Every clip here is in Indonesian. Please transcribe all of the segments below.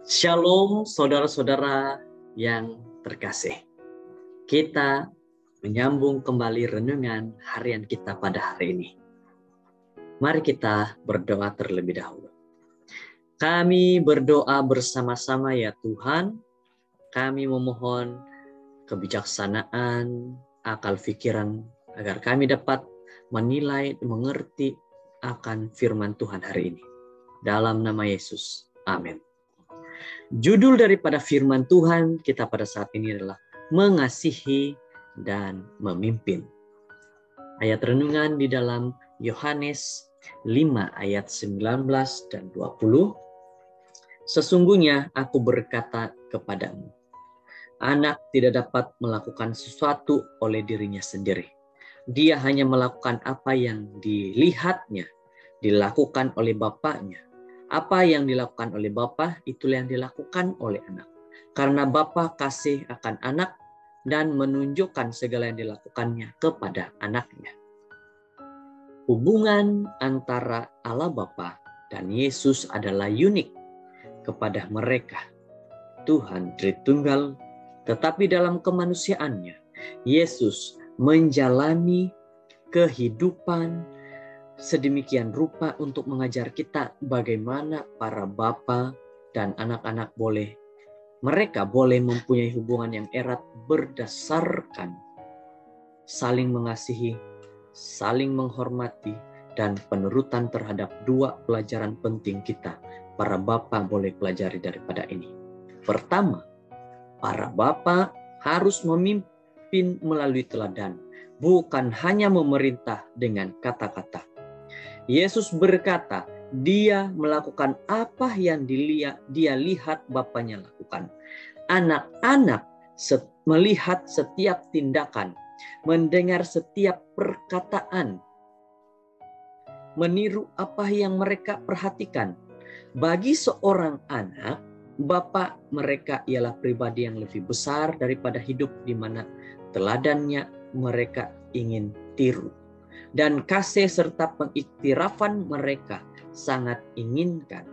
Shalom saudara-saudara yang terkasih. Kita menyambung kembali renungan harian kita pada hari ini. Mari kita berdoa terlebih dahulu. Kami berdoa bersama-sama ya Tuhan. Kami memohon kebijaksanaan, akal pikiran agar kami dapat menilai, mengerti akan firman Tuhan hari ini. Dalam nama Yesus. Amin. Judul daripada firman Tuhan kita pada saat ini adalah mengasihi dan memimpin. Ayat renungan di dalam Yohanes 5 ayat 19 dan 20. Sesungguhnya aku berkata kepadamu, anak tidak dapat melakukan sesuatu oleh dirinya sendiri. Dia hanya melakukan apa yang dilihatnya dilakukan oleh bapaknya. Apa yang dilakukan oleh Bapa, itulah yang dilakukan oleh anak. Karena Bapa kasih akan anak dan menunjukkan segala yang dilakukannya kepada anaknya. Hubungan antara Allah Bapa dan Yesus adalah unik kepada mereka. Tuhan Tritunggal, tetapi dalam kemanusiaannya, Yesus menjalani kehidupan sedemikian rupa untuk mengajar kita bagaimana para bapa dan anak-anak mereka boleh mempunyai hubungan yang erat berdasarkan saling mengasihi, saling menghormati, dan penurutan terhadap dua pelajaran penting kita. Para bapa boleh pelajari daripada ini. Pertama, para bapa harus memimpin melalui teladan, bukan hanya memerintah dengan kata-kata. Yesus berkata, dia melakukan apa yang dia lihat bapaknya lakukan. Anak-anak melihat setiap tindakan, mendengar setiap perkataan, meniru apa yang mereka perhatikan. Bagi seorang anak, bapak mereka ialah pribadi yang lebih besar daripada hidup di mana teladannya mereka ingin tiru. Dan kasih serta pengiktirafan mereka sangat inginkan.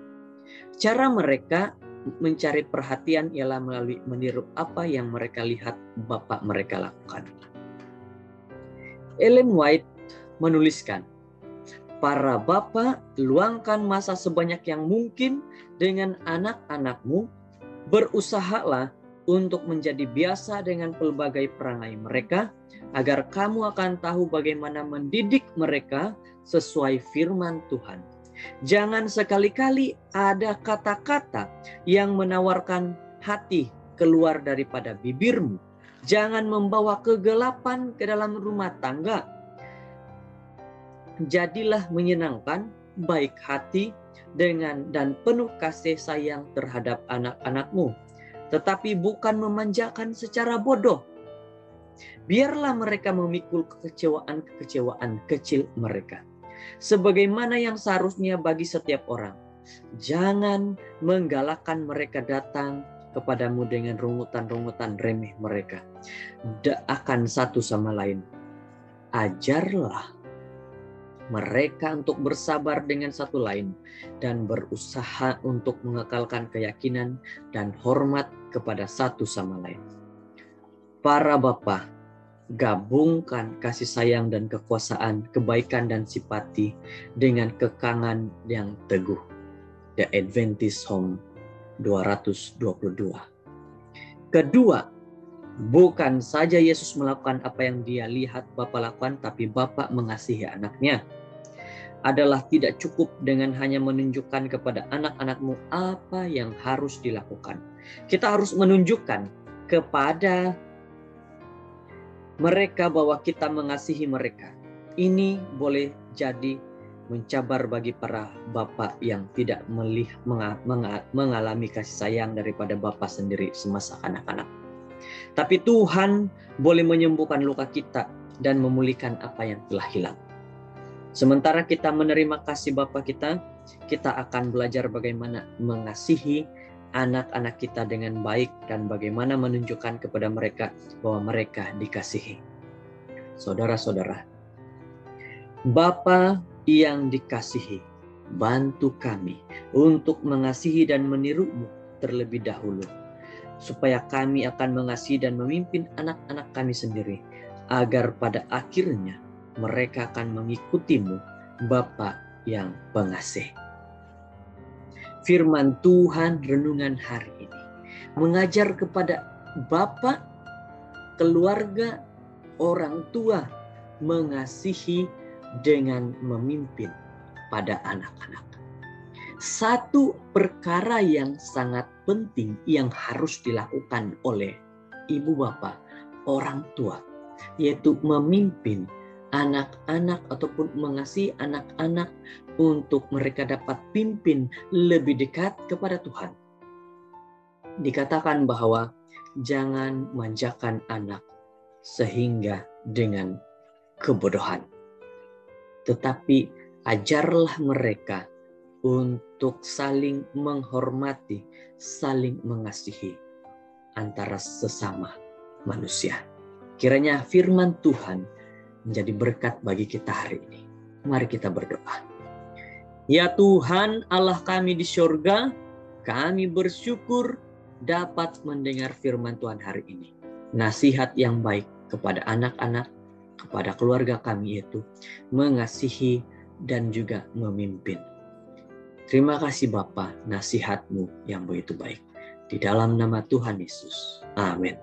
Cara mereka mencari perhatian ialah melalui meniru apa yang mereka lihat bapak mereka lakukan. Ellen White menuliskan, para bapak, luangkan masa sebanyak yang mungkin dengan anak-anakmu, berusahalah untuk menjadi biasa dengan pelbagai perangai mereka, agar kamu akan tahu bagaimana mendidik mereka sesuai firman Tuhan. Jangan sekali-kali ada kata-kata yang menawarkan hati keluar daripada bibirmu. Jangan membawa kegelapan ke dalam rumah tangga. Jadilah menyenangkan, baik hati, dan penuh kasih sayang terhadap anak-anakmu. Tetapi bukan memanjakan secara bodoh. Biarlah mereka memikul kekecewaan kecil mereka, sebagaimana yang seharusnya bagi setiap orang. Jangan menggalakkan mereka datang kepadamu dengan rungutan-rungutan remeh mereka. Akan satu sama lain. Ajarlah mereka untuk bersabar dengan satu lain dan berusaha untuk mengekalkan keyakinan dan hormat kepada satu sama lain. Para bapa, gabungkan kasih sayang dan kekuasaan, kebaikan dan simpati dengan kekangan yang teguh. The Adventist Home 222. Kedua, bukan saja Yesus melakukan apa yang dia lihat Bapa lakukan, tapi Bapa mengasihi anaknya. Adalah tidak cukup dengan hanya menunjukkan kepada anak-anakmu apa yang harus dilakukan. Kita harus menunjukkan kepada mereka bahwa kita mengasihi mereka. Ini boleh jadi mencabar bagi para bapa yang tidak mengalami kasih sayang daripada bapa sendiri semasa anak-anak. Tapi Tuhan boleh menyembuhkan luka kita dan memulihkan apa yang telah hilang. Sementara kita menerima kasih Bapa kita akan belajar bagaimana mengasihi anak-anak kita dengan baik dan bagaimana menunjukkan kepada mereka bahwa mereka dikasihi. Saudara-saudara, Bapa yang dikasihi, bantu kami untuk mengasihi dan menirumu terlebih dahulu, supaya kami akan mengasihi dan memimpin anak-anak kami sendiri, agar pada akhirnya mereka akan mengikutimu, Bapa yang pengasih. Firman Tuhan renungan hari ini mengajar kepada Bapa, keluarga, orang tua mengasihi dengan memimpin pada anak-anak. Satu perkara yang sangat penting yang harus dilakukan oleh ibu bapa, orang tua, yaitu memimpin anak-anak ataupun mengasihi anak-anak untuk mereka dapat pimpin lebih dekat kepada Tuhan. Dikatakan bahwa jangan manjakan anak sehingga dengan kebodohan, tetapi ajarlah mereka untuk saling menghormati, saling mengasihi antara sesama manusia. Kiranya firman Tuhan menjadi berkat bagi kita hari ini. Mari kita berdoa. Ya Tuhan Allah kami di surga, kami bersyukur dapat mendengar firman Tuhan hari ini. Nasihat yang baik kepada anak-anak, kepada keluarga kami, yaitu mengasihi dan juga memimpin. Terima kasih Bapa, nasihat-Mu yang begitu baik. Di dalam nama Tuhan Yesus. Amin.